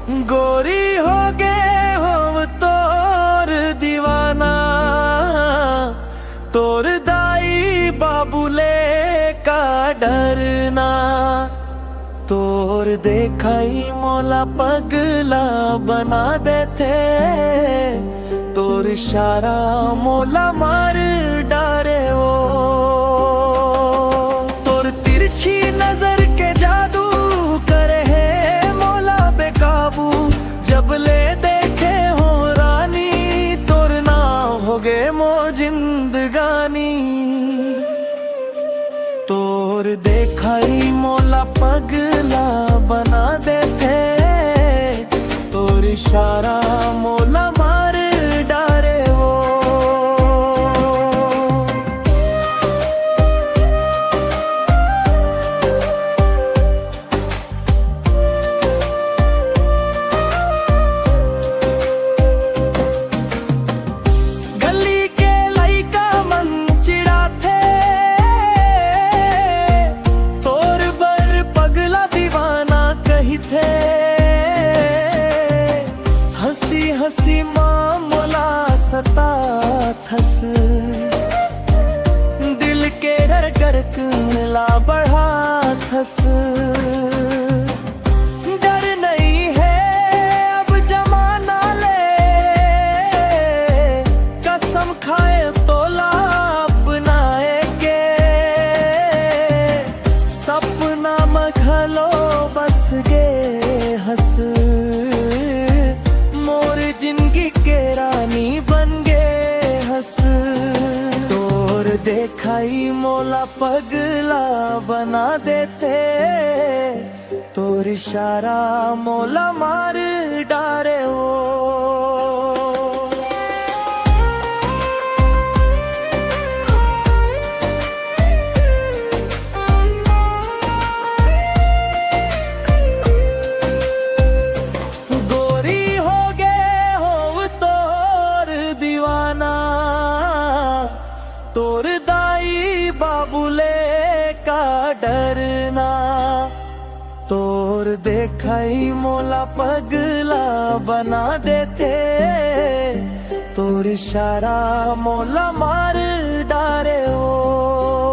गोरी हो गए हो तोर दीवाना, तोर दाई बाबूले का डरना। तोर देखाई मोला पगला बना देते, तोर इशारा मोला मार डारे वो। तोर तिरछी नजर के जादू करे है मोला बेकाबू। जब ले देखे हो रानी, तोर ना हो गे मोर जिंदगानी। तोर देखाई मोला पगला बना देते, तोर इशारा मोला मार डारे वो। गली के लइका मन चिड़ा थे, तोर बर पगला दीवाना कही थे। हंसी हंसी मामला सता थस, दिल के रगड़क मिला बढ़ा थस। डर नहीं है अब जमाना ले, कसम खाए तोला अपनाए के। सपना मघलो बस गे हंस, मोर जिंदगी के रानी बन गे हंस। तोर देखाई मोला पगला बना देते, तोर इशारा मोला मार डारे वो। गोरी हो गए हो तोर दीवाना, तोर दाई बाबूले का डरना। तोर देखाई मोला पगला बना देते, तोर इशारा मोला मार डारे वो।